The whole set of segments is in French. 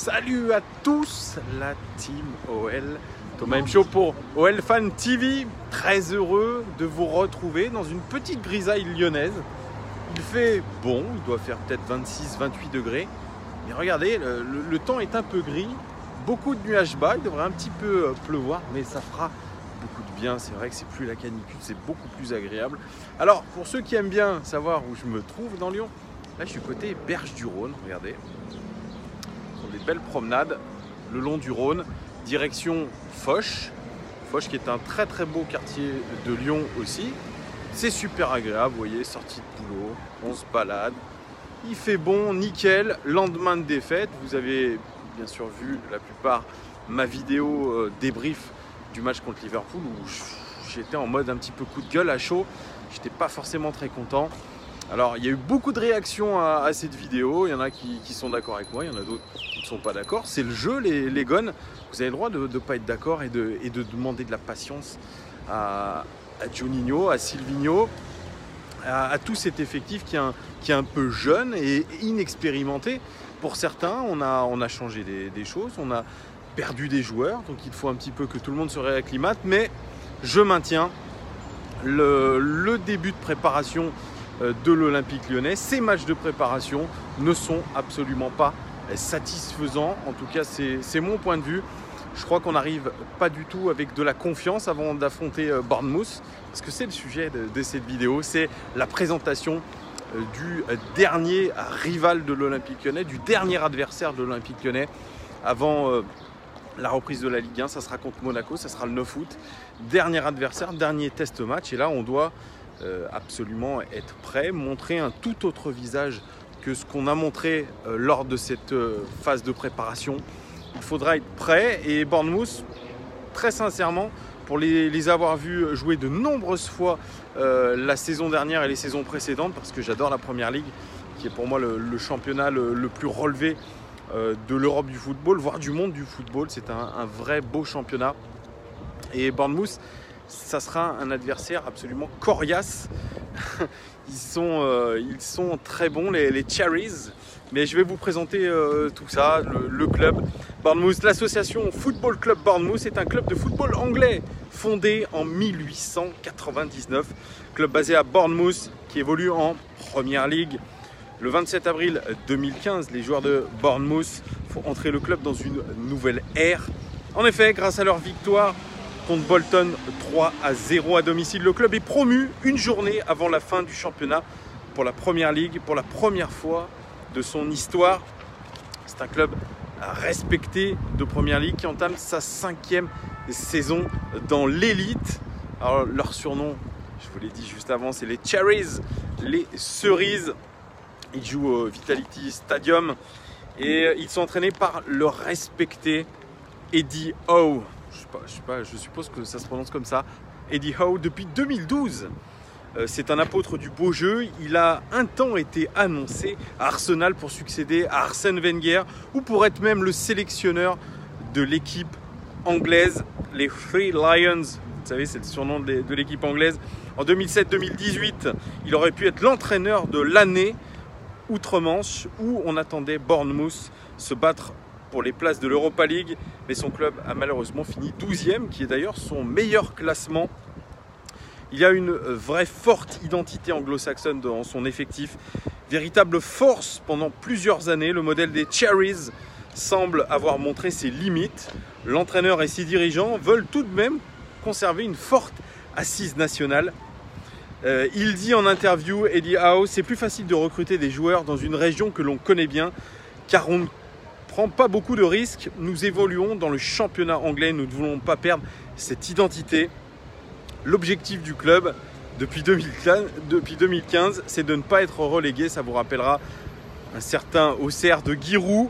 Salut à tous la team OL, Thomas M. Show pour OL Fan TV. Très heureux de vous retrouver dans une petite grisaille lyonnaise. Il fait bon, il doit faire peut-être 26-28 degrés. Mais regardez, le temps est un peu gris, beaucoup de nuages bas, il devrait un petit peu pleuvoir, mais ça fera beaucoup de bien. C'est vrai que c'est plus la canicule, c'est beaucoup plus agréable. Alors, pour ceux qui aiment bien savoir où je me trouve dans Lyon, là je suis côté Berge du Rhône, regardez. Ce sont des belles promenades le long du Rhône, direction Foch. Foch qui est un très très beau quartier de Lyon aussi. C'est super agréable, vous voyez, sortie de boulot, on se balade. Il fait bon, nickel, lendemain de défaite. Vous avez bien sûr vu la plupart ma vidéo débrief du match contre Liverpool où j'étais en mode un petit peu coup de gueule à chaud. J'étais pas forcément très content. Alors il y a eu beaucoup de réactions à cette vidéo. Il y en a qui sont d'accord avec moi, il y en a d'autres qui ne sont pas d'accord. C'est le jeu, les gones. Vous avez le droit de ne pas être d'accord et de demander de la patience à Juninho, à Silvinho, à tout cet effectif qui est un peu jeune et inexpérimenté. Pour certains, on a changé des choses, on a perdu des joueurs, donc il faut un petit peu que tout le monde se réacclimate, mais je maintiens le début de préparation de l'Olympique Lyonnais. Ces matchs de préparation ne sont absolument pas satisfaisants, en tout cas c'est mon point de vue. Je crois qu'on n'arrive pas du tout avec de la confiance avant d'affronter Bournemouth, parce que c'est le sujet de cette vidéo, c'est la présentation du dernier rival de l'Olympique Lyonnais, du dernier adversaire de l'Olympique Lyonnais avant la reprise de la Ligue 1. Ça sera contre Monaco, ça sera le 9 août. Dernier adversaire, dernier test match, et là on doit absolument être prêt, montrer un tout autre visage que ce qu'on a montré lors de cette phase de préparation. Il faudra être prêt, et Bournemouth, très sincèrement, pour les avoir vus jouer de nombreuses fois la saison dernière et les saisons précédentes, parce que j'adore la Première Ligue, qui est pour moi le championnat le plus relevé de l'Europe du football, voire du monde du football. C'est un vrai beau championnat. Et Bournemouth, ça sera un adversaire absolument coriace. Ils sont très bons, les Cherries. Mais je vais vous présenter tout ça, le club Bournemouth. L'association Football Club Bournemouth est un club de football anglais fondé en 1899. Club basé à Bournemouth qui évolue en Première Ligue. Le 27 avril 2015, les joueurs de Bournemouth font entrer le club dans une nouvelle ère. En effet, grâce à leur victoire contre Bolton 3-0 à domicile, le club est promu une journée avant la fin du championnat pour la Première Ligue, pour la première fois de son histoire. C'est un club respecté de Première Ligue qui entame sa 5e saison dans l'élite. Alors leur surnom, je vous l'ai dit juste avant, c'est les Cherries, les cerises. Ils jouent au Vitality Stadium et ils sont entraînés par le respecté Eddie Howe. Je suppose que ça se prononce comme ça. Eddie Howe depuis 2012. C'est un apôtre du beau jeu. Il a un temps été annoncé à Arsenal pour succéder à Arsène Wenger ou pour être même le sélectionneur de l'équipe anglaise, les Three Lions. Vous savez, c'est le surnom de l'équipe anglaise. En 2007-2018, il aurait pu être l'entraîneur de l'année outre-Manche où on attendait Bournemouth se battre pour les places de l'Europa League. Mais son club a malheureusement fini 12e, qui est d'ailleurs son meilleur classement. Il y a une vraie forte identité anglo-saxonne dans son effectif. Véritable force pendant plusieurs années, le modèle des Cherries semble avoir montré ses limites. L'entraîneur et ses dirigeants veulent tout de même conserver une forte assise nationale. Il dit en interview, Eddie Howe, c'est plus facile de recruter des joueurs dans une région que l'on connaît bien, car on ne prend pas beaucoup de risques. Nous évoluons dans le championnat anglais, nous ne voulons pas perdre cette identité. L'objectif du club depuis 2015, c'est de ne pas être relégué. Ça vous rappellera un certain Auxerre de Giroud.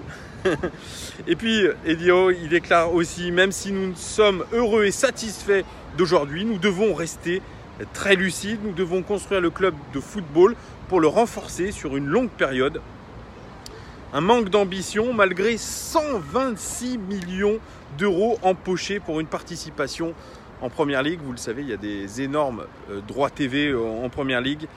Et puis Eddie Howe, il déclare aussi, même si nous sommes heureux et satisfaits d'aujourd'hui, nous devons rester très lucides. Nous devons construire le club de football pour le renforcer sur une longue période. Un manque d'ambition malgré 126 millions d'euros empochés pour une participation en Première Ligue. Vous le savez, il y a des énormes droits TV en Première Ligue.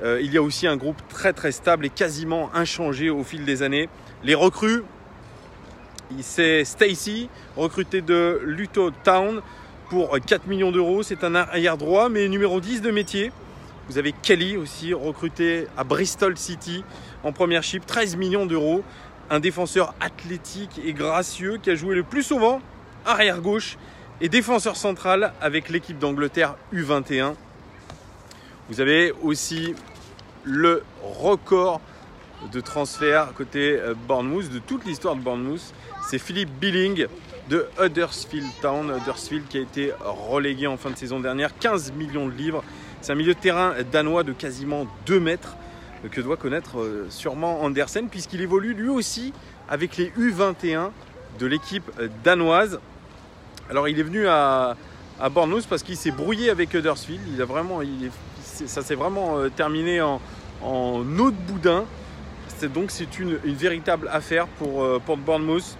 Il y a aussi un groupe très stable et quasiment inchangé au fil des années. Les recrues, C'est Stacey, recruté de Luton Town pour 4 millions d'euros. C'est un arrière droit, mais numéro 10 de métier. Vous avez Kelly aussi, recruté à Bristol City en premiership, 13 millions d'euros. Un défenseur athlétique et gracieux qui a joué le plus souvent arrière gauche et défenseur central avec l'équipe d'Angleterre U21. Vous avez aussi le record de transfert côté Bournemouth, de toute l'histoire de Bournemouth. C'est Philip Billing de Huddersfield Town. Huddersfield qui a été relégué en fin de saison dernière, 15 millions de livres. C'est un milieu de terrain danois de quasiment 2 mètres que doit connaître sûrement Andersen, puisqu'il évolue lui aussi avec les U21 de l'équipe danoise. Alors il est venu à Bournemouth parce qu'il s'est brouillé avec Huddersfield. Ça s'est vraiment terminé en eau de boudin. Donc c'est une véritable affaire pour Bournemouth.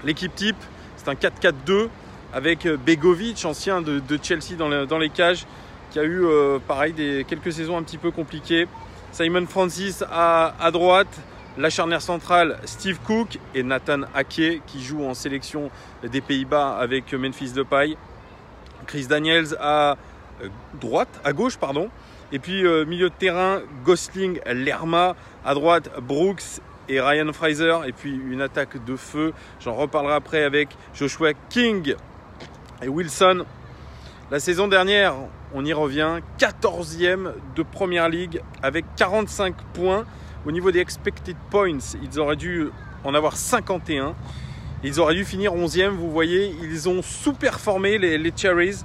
L'équipe type, c'est un 4-4-2 avec Begovic, ancien de Chelsea dans les cages, qui a eu pareil quelques saisons un petit peu compliquées. Simon Francis à droite, la charnière centrale Steve Cook et Nathan Ake qui joue en sélection des Pays-Bas avec Memphis Depay. Chris Daniels à gauche. Et puis milieu de terrain, Gosling, Lerma, à droite Brooks et Ryan Fraser. Et puis une attaque de feu, j'en reparlerai après avec Joshua King et Wilson. La saison dernière, on y revient, 14e de Première Ligue avec 45 points. Au niveau des expected points, ils auraient dû en avoir 51. Ils auraient dû finir 11e, vous voyez. Ils ont sous-performé les Cherries.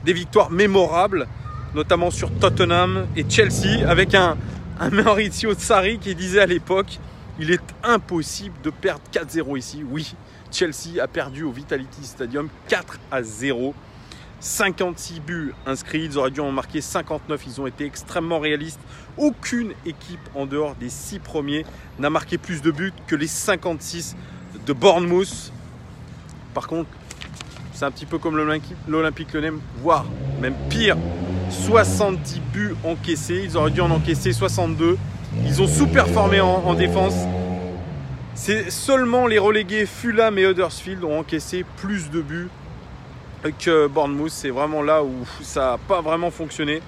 Des victoires mémorables, notamment sur Tottenham et Chelsea, avec un Maurizio Sarri qui disait à l'époque « Il est impossible de perdre 4-0 ici ». Oui, Chelsea a perdu au Vitality Stadium 4-0. 56 buts inscrits, ils auraient dû en marquer 59, ils ont été extrêmement réalistes. Aucune équipe en dehors des 6 premiers n'a marqué plus de buts que les 56 de Bournemouth. Par contre, c'est un petit peu comme l'Olympique Lyonnais, voire même pire. 70 buts encaissés, ils auraient dû en encaisser 62. Ils ont sous-performé en défense. C'est seulement les relégués Fulham et Huddersfield ont encaissé plus de buts que Bournemouth. C'est vraiment là où ça n'a pas vraiment fonctionné.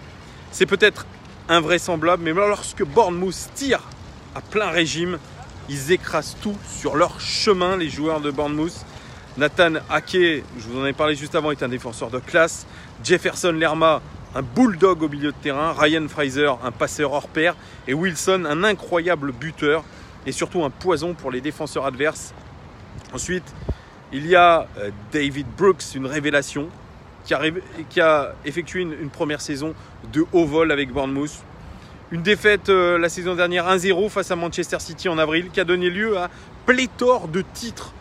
C'est peut-être invraisemblable, mais lorsque Bournemouth tire à plein régime, ils écrasent tout sur leur chemin, les joueurs de Bournemouth. Nathan Ake, je vous en ai parlé juste avant, est un défenseur de classe. Jefferson Lerma, un bulldog au milieu de terrain. Ryan Fraser, un passeur hors pair. Et Wilson, un incroyable buteur et surtout un poison pour les défenseurs adverses. Ensuite, il y a David Brooks, une révélation, qui a effectué une première saison de haut vol avec Bournemouth. Une défaite la saison dernière 1-0 face à Manchester City en avril, qui a donné lieu à pléthore de titres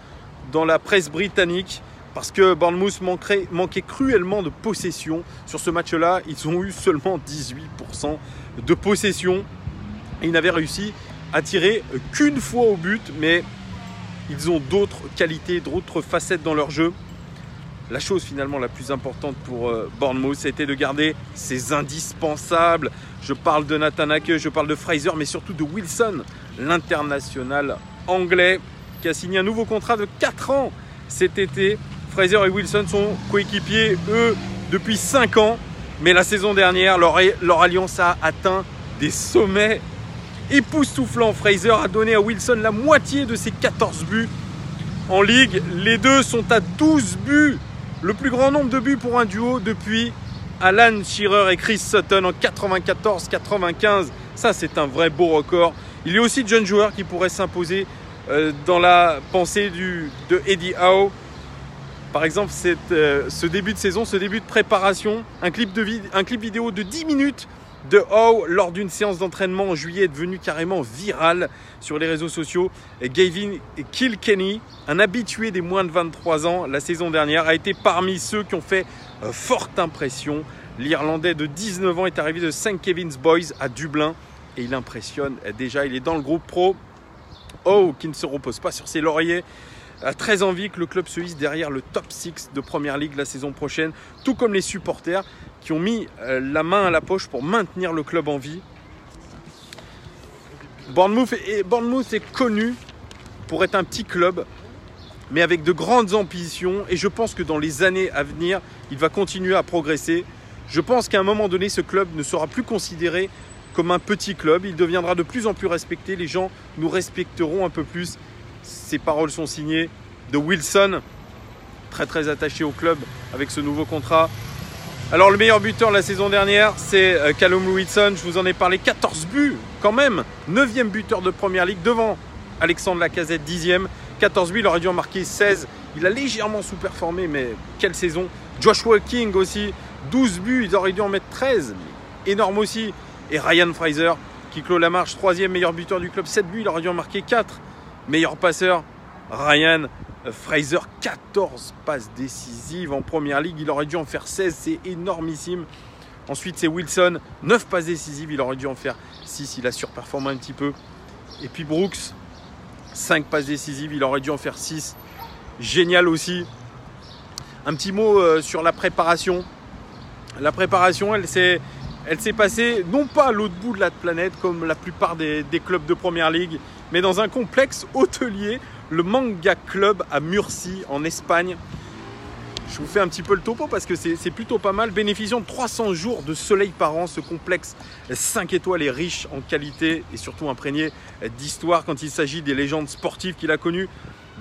dans la presse britannique, parce que Bournemouth manquait cruellement de possession. Sur ce match-là, ils ont eu seulement 18% de possession. Et ils n'avaient réussi à tirer qu'une fois au but, mais ils ont d'autres qualités, d'autres facettes dans leur jeu. La chose finalement la plus importante pour Bournemouth, c'était de garder ses indispensables. Je parle de Nathan Ake, je parle de Fraser, mais surtout de Wilson, l'international anglais, qui a signé un nouveau contrat de 4 ans cet été. Fraser et Wilson sont coéquipiers, eux, depuis 5 ans. Mais la saison dernière, leur alliance a atteint des sommets époustouflants. Fraser a donné à Wilson la moitié de ses 14 buts en Ligue. Les deux sont à 12 buts. Le plus grand nombre de buts pour un duo depuis Alan Shearer et Chris Sutton en 94-95. Ça, c'est un vrai beau record. Il y a aussi de jeunes joueurs qui pourraient s'imposer dans la pensée de Eddie Howe. Par exemple, ce début de saison, ce début de préparation, un clip vidéo de 10 minutes de Howe lors d'une séance d'entraînement en juillet est devenu carrément viral sur les réseaux sociaux. Gavin Kilkenny, un habitué des moins de 23 ans la saison dernière, a été parmi ceux qui ont fait forte impression. L'Irlandais de 19 ans est arrivé de St. Kevin's Boys à Dublin et il impressionne déjà. Il est dans le groupe pro. Howe, qui ne se repose pas sur ses lauriers, a très envie que le club se hisse derrière le top 6 de Première Ligue la saison prochaine, tout comme les supporters qui ont mis la main à la poche pour maintenir le club en vie. Bournemouth est connu pour être un petit club, mais avec de grandes ambitions. Et je pense que dans les années à venir, il va continuer à progresser. Je pense qu'à un moment donné, ce club ne sera plus considéré comme un petit club. Il deviendra de plus en plus respecté. Les gens nous respecteront un peu plus. Ces paroles sont signées de Wilson, très attaché au club avec ce nouveau contrat. Alors le meilleur buteur la saison dernière, c'est Callum Wilson. Je vous en ai parlé, 14 buts quand même. 9e buteur de Première Ligue devant Alexandre Lacazette, 10e. 14 buts, il aurait dû en marquer 16. Il a légèrement sous-performé, mais quelle saison. Joshua King aussi, 12 buts, il aurait dû en mettre 13. Énorme aussi. Et Ryan Fraser qui clôt la marche, 3e meilleur buteur du club, 7 buts, il aurait dû en marquer 4. Meilleur passeur, Ryan Fraser, 14 passes décisives en Première Ligue. Il aurait dû en faire 16, c'est énormissime. Ensuite, c'est Wilson, 9 passes décisives. Il aurait dû en faire 6, il a surperformé un petit peu. Et puis Brooks, 5 passes décisives. Il aurait dû en faire 6. Génial aussi. Un petit mot sur la préparation. La préparation, elle s'est passée non pas à l'autre bout de la planète comme la plupart des clubs de Première Ligue, mais dans un complexe hôtelier, le Manga Club à Murcie en Espagne. Je vous fais un petit peu le topo parce que c'est plutôt pas mal. Bénéficiant de 300 jours de soleil par an, ce complexe 5 étoiles est riche en qualité et surtout imprégné d'histoire quand il s'agit des légendes sportives qu'il a connues.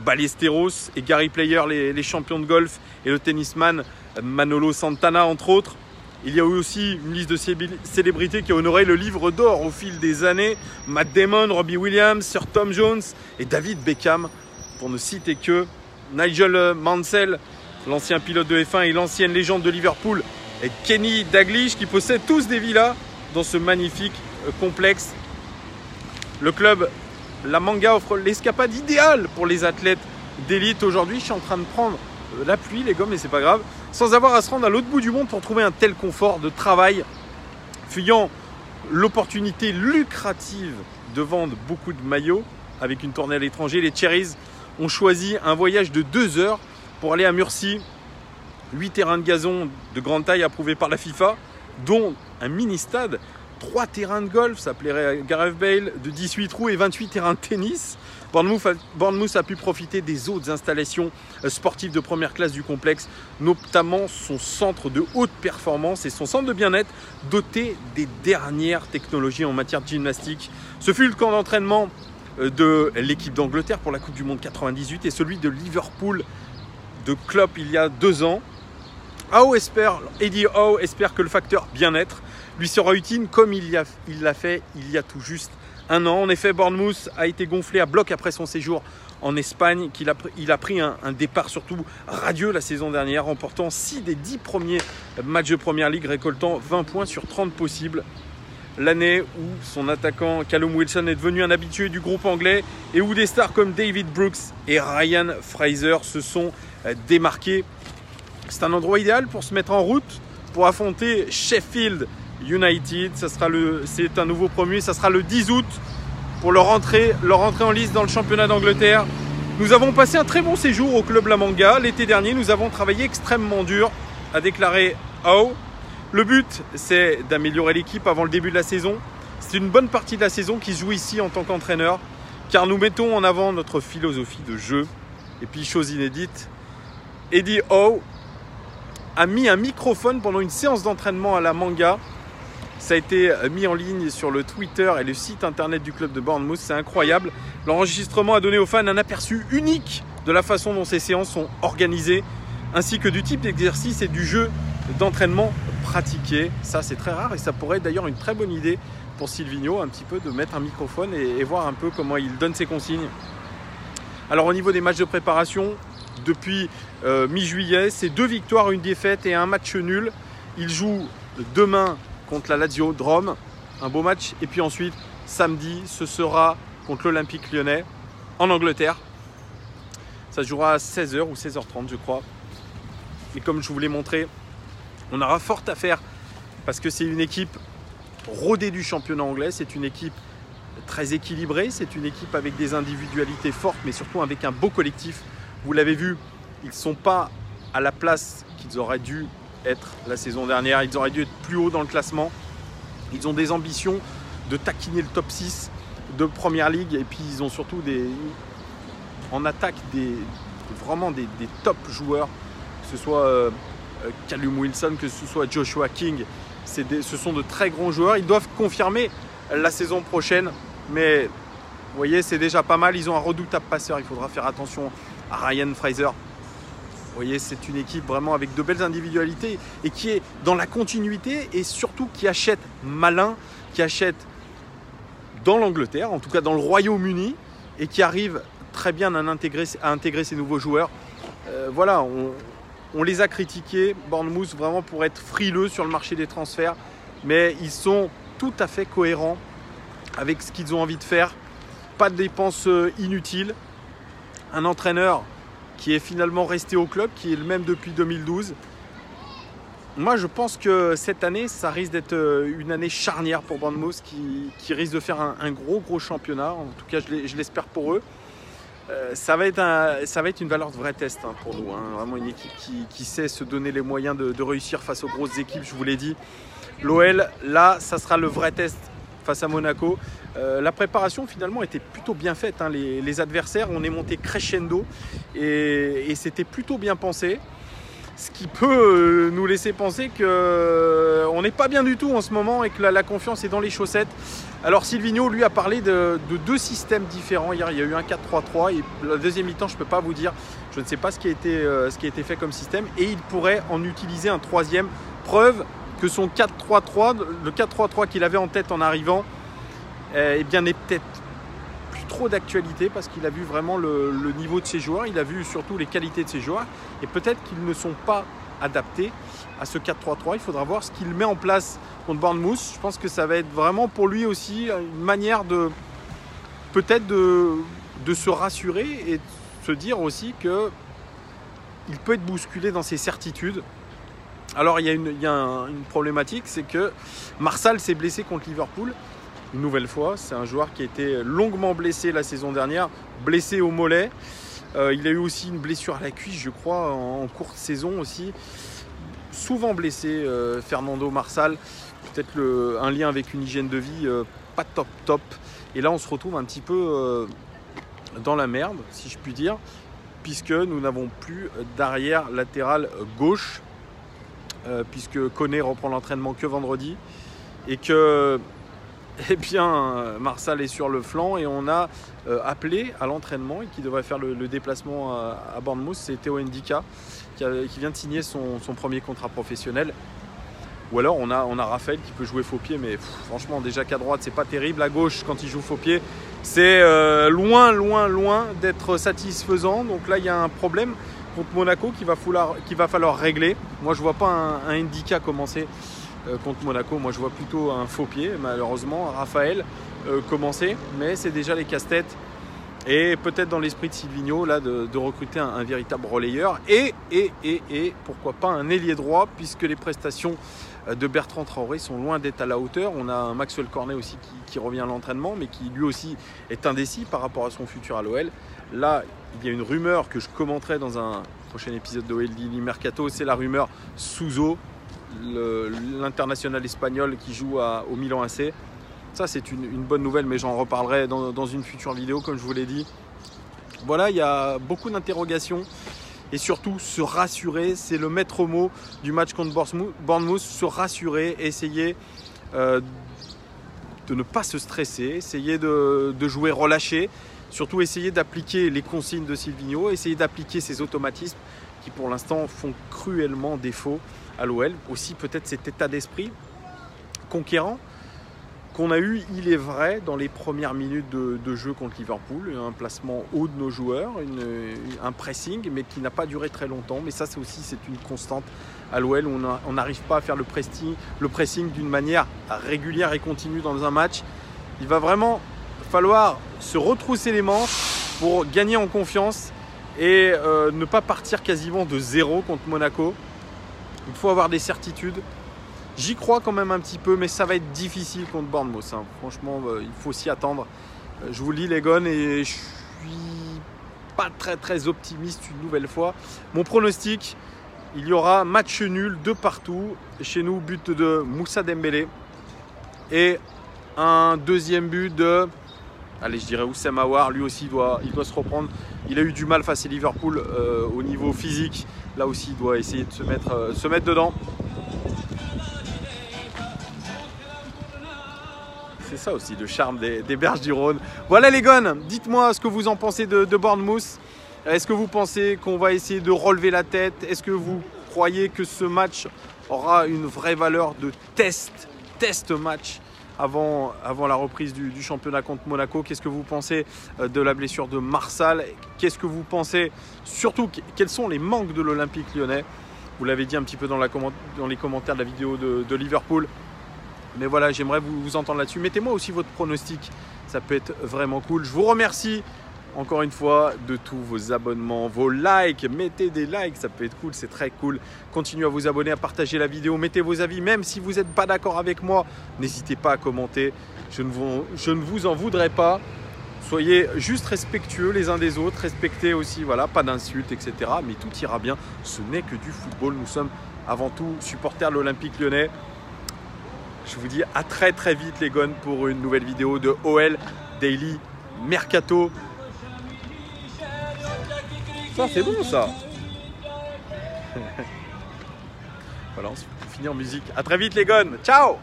Ballesteros et Gary Player, les champions de golf, et le tennisman Manolo Santana entre autres. Il y a eu aussi une liste de célébrités qui a honoré le livre d'or au fil des années. Matt Damon, Robbie Williams, Sir Tom Jones et David Beckham, pour ne citer que. Nigel Mansell, l'ancien pilote de F1 et l'ancienne légende de Liverpool, et Kenny Dalglish, qui possèdent tous des villas dans ce magnifique complexe. Le club La Manga offre l'escapade idéale pour les athlètes d'élite. Aujourd'hui, je suis en train de prendre la pluie, les gars, mais c'est pas grave, sans avoir à se rendre à l'autre bout du monde pour trouver un tel confort de travail, fuyant l'opportunité lucrative de vendre beaucoup de maillots avec une tournée à l'étranger. Les Cherries ont choisi un voyage de 2 heures pour aller à Murcie. 8 terrains de gazon de grande taille approuvés par la FIFA, dont un mini-stade, 3 terrains de golf, ça plairait à Gareth Bale, de 18 trous et 28 terrains de tennis. Bournemouth a pu profiter des autres installations sportives de première classe du complexe, notamment son centre de haute performance et son centre de bien-être doté des dernières technologies en matière de gymnastique. Ce fut le camp d'entraînement de l'équipe d'Angleterre pour la Coupe du Monde 98 et celui de Liverpool de Klopp il y a 2 ans. Eddie Howe espère que le facteur bien-être lui sera utile comme il l'a fait il y a tout juste 1 an. En effet, Bournemouth a été gonflé à bloc après son séjour en Espagne. Il a pris un départ surtout radieux la saison dernière, remportant 6 des 10 premiers matchs de Première Ligue, récoltant 20 points sur 30 possibles. L'année où son attaquant Callum Wilson est devenu un habitué du groupe anglais et où des stars comme David Brooks et Ryan Fraser se sont démarqués. C'est un endroit idéal pour se mettre en route pour affronter Sheffield United. C'est un nouveau premier, ça sera le 10 août pour leur entrée en lice dans le championnat d'Angleterre. Nous avons passé un très bon séjour au club La Manga. L'été dernier, nous avons travaillé extrêmement dur, a déclaré Howe. Le but, c'est d'améliorer l'équipe avant le début de la saison. C'est une bonne partie de la saison qui se joue ici en tant qu'entraîneur, car nous mettons en avant notre philosophie de jeu. Et puis, chose inédite, Eddie Howe a mis un microphone pendant une séance d'entraînement à La Manga. Ça a été mis en ligne sur le Twitter et le site internet du club de Bournemouth. C'est incroyable. L'enregistrement a donné aux fans un aperçu unique de la façon dont ces séances sont organisées, ainsi que du type d'exercice et du jeu d'entraînement pratiqué. Ça, c'est très rare et ça pourrait être d'ailleurs une très bonne idée pour Silvino, un petit peu de mettre un microphone et voir un peu comment il donne ses consignes. Alors au niveau des matchs de préparation, depuis mi-juillet, c'est 2 victoires, 1 défaite et 1 match nul. Il joue demain contre la Lazio de Rome, un beau match. Et puis ensuite, samedi, ce sera contre l'Olympique Lyonnais en Angleterre. Ça se jouera à 16h ou 16h30, je crois. Et comme je vous l'ai montré, on aura fort à faire parce que c'est une équipe rodée du championnat anglais. C'est une équipe très équilibrée. C'est une équipe avec des individualités fortes, mais surtout avec un beau collectif. Vous l'avez vu, ils ne sont pas à la place qu'ils auraient dû être la saison dernière. Ils auraient dû être plus haut dans le classement. Ils ont des ambitions de taquiner le top 6 de Première Ligue et puis ils ont surtout en attaque vraiment des top joueurs, que ce soit Callum Wilson, que ce soit Joshua King. Ce sont de très grands joueurs. Ils doivent confirmer la saison prochaine, mais vous voyez, c'est déjà pas mal. Ils ont un redoutable passeur. Il faudra faire attention à Ryan Fraser. Vous voyez, c'est une équipe vraiment avec de belles individualités et qui est dans la continuité et surtout qui achète malin, qui achète dans l'Angleterre, en tout cas dans le Royaume-Uni, et qui arrive très bien à intégrer ces nouveaux joueurs. Voilà, on les a critiqués, Bournemouth, vraiment pour être frileux sur le marché des transferts, mais ils sont tout à fait cohérents avec ce qu'ils ont envie de faire. Pas de dépenses inutiles. Un entraîneur qui est finalement resté au club, qui est le même depuis 2012. Moi, je pense que cette année, ça risque d'être une année charnière pour Bournemouth qui risque de faire un gros championnat. En tout cas, je l'espère pour eux. Ça va être une valeur de vrai test pour nous. Vraiment une équipe qui sait se donner les moyens de réussir face aux grosses équipes, je vous l'ai dit. L'OL, là, ça sera le vrai test face à Monaco. La préparation finalement était plutôt bien faite. Les adversaires, on est monté crescendo et c'était plutôt bien pensé. Ce qui peut nous laisser penser qu'on n'est pas bien du tout en ce moment et que la confiance est dans les chaussettes. Alors Silvinho, lui, a parlé de deux systèmes différents. Hier, il y a eu un 4-3-3 et la deuxième mi-temps, je ne peux pas vous dire. Je ne sais pas ce qui a été fait comme système et il pourrait en utiliser un troisième. Preuve que son 4-3-3, le 4-3-3 qu'il avait en tête en arrivant, eh bien, n'est peut-être plus trop d'actualité parce qu'il a vu vraiment le niveau de ses joueurs, il a vu surtout les qualités de ses joueurs et peut-être qu'ils ne sont pas adaptés à ce 4-3-3. Il faudra voir ce qu'il met en place contre Bournemouth. Je pense que ça va être vraiment pour lui aussi une manière de peut-être de se rassurer et de se dire aussi qu'il peut être bousculé dans ses certitudes. Alors il y a une problématique, c'est que Marsal s'est blessé contre Liverpool. Une nouvelle fois, c'est un joueur qui a été longuement blessé la saison dernière, blessé au mollet. Il a eu aussi une blessure à la cuisse, je crois, en courte saison aussi. Souvent blessé, Fernando Marsal. Peut-être un lien avec une hygiène de vie pas top. Et là, on se retrouve un petit peu dans la merde, si je puis dire, puisque nous n'avons plus d'arrière latéral gauche, puisque Koné reprend l'entraînement que vendredi, et que eh bien, Marsal est sur le flanc et on a appelé à l'entraînement et qui devrait faire le déplacement à Bournemouth, c'est Théo Ndika qui vient de signer son premier contrat professionnel. Ou alors on a Raphaël qui peut jouer faux pied, mais franchement déjà qu'à droite c'est pas terrible, à gauche quand il joue faux pied c'est loin d'être satisfaisant. Donc là il y a un problème contre Monaco qu'il va falloir régler. Moi je vois pas un Ndika commencer contre Monaco, moi je vois plutôt un faux pied, malheureusement, Raphaël commencer, mais c'est déjà les casse-têtes et peut-être dans l'esprit de Silvinho là de recruter un véritable relayeur et pourquoi pas un ailier droit, puisque les prestations de Bertrand Traoré sont loin d'être à la hauteur. On a un Maxwell Cornet aussi qui revient à l'entraînement, mais qui lui aussi est indécis par rapport à son futur à l'OL. Là, il y a une rumeur que je commenterai dans un prochain épisode d'OL Daily Mercato, c'est la rumeur Suso, l'international espagnol qui joue au Milan AC. Ça c'est une bonne nouvelle, mais j'en reparlerai dans une future vidéo comme je vous l'ai dit. Voilà, il y a beaucoup d'interrogations et surtout se rassurer, c'est le maître mot du match contre Bournemouth, se rassurer, essayer de ne pas se stresser, essayer de jouer relâché, surtout essayer d'appliquer les consignes de Silvinho, essayer d'appliquer ces automatismes qui pour l'instant font cruellement défaut à l'OL. Aussi peut-être cet état d'esprit conquérant qu'on a eu, il est vrai, dans les premières minutes de jeu contre Liverpool, un placement haut de nos joueurs, un pressing, mais qui n'a pas duré très longtemps. Mais ça, c'est une constante à l'OL, où on n'arrive pas à faire le pressing d'une manière régulière et continue dans un match. Il va vraiment falloir se retrousser les manches pour gagner en confiance et ne pas partir quasiment de zéro contre Monaco. Il faut avoir des certitudes. J'y crois quand même un petit peu, mais ça va être difficile contre Bournemouth. Franchement, il faut s'y attendre. Je vous lis les gones et je suis pas très optimiste une nouvelle fois. Mon pronostic, il y aura match nul de partout. Chez nous, but de Moussa Dembélé et un deuxième but de, allez, je dirais Oussem Aouar. Lui aussi, il doit se reprendre Il a eu du mal face à Liverpool au niveau physique. Là aussi, il doit essayer de se mettre dedans. C'est ça aussi le charme des berges du Rhône. Voilà les gones, dites-moi ce que vous en pensez de Bournemouth. Est-ce que vous pensez qu'on va essayer de relever la tête? Est-ce que vous croyez que ce match aura une vraie valeur de test match avant la reprise du championnat contre Monaco? Qu'est-ce que vous pensez de la blessure de Marsal? Qu'est-ce que vous pensez surtout, quels sont les manques de l'Olympique lyonnais? Vous l'avez dit un petit peu dans les commentaires de la vidéo de Liverpool. Mais voilà, j'aimerais vous entendre là-dessus. Mettez-moi aussi votre pronostic, ça peut être vraiment cool. Je vous remercie encore une fois de tous vos abonnements, vos likes. Mettez des likes, ça peut être cool, c'est très cool. Continuez à vous abonner, à partager la vidéo. Mettez vos avis, même si vous n'êtes pas d'accord avec moi. N'hésitez pas à commenter, je ne vous en voudrais pas. Soyez juste respectueux les uns des autres. Respectez aussi, voilà, pas d'insultes, etc. Mais tout ira bien, ce n'est que du football. Nous sommes avant tout supporters de l'Olympique lyonnais. Je vous dis à très vite les gones pour une nouvelle vidéo de OL Daily Mercato. Ça c'est bon ça. Voilà, on finit en musique. À très vite les gones. Ciao.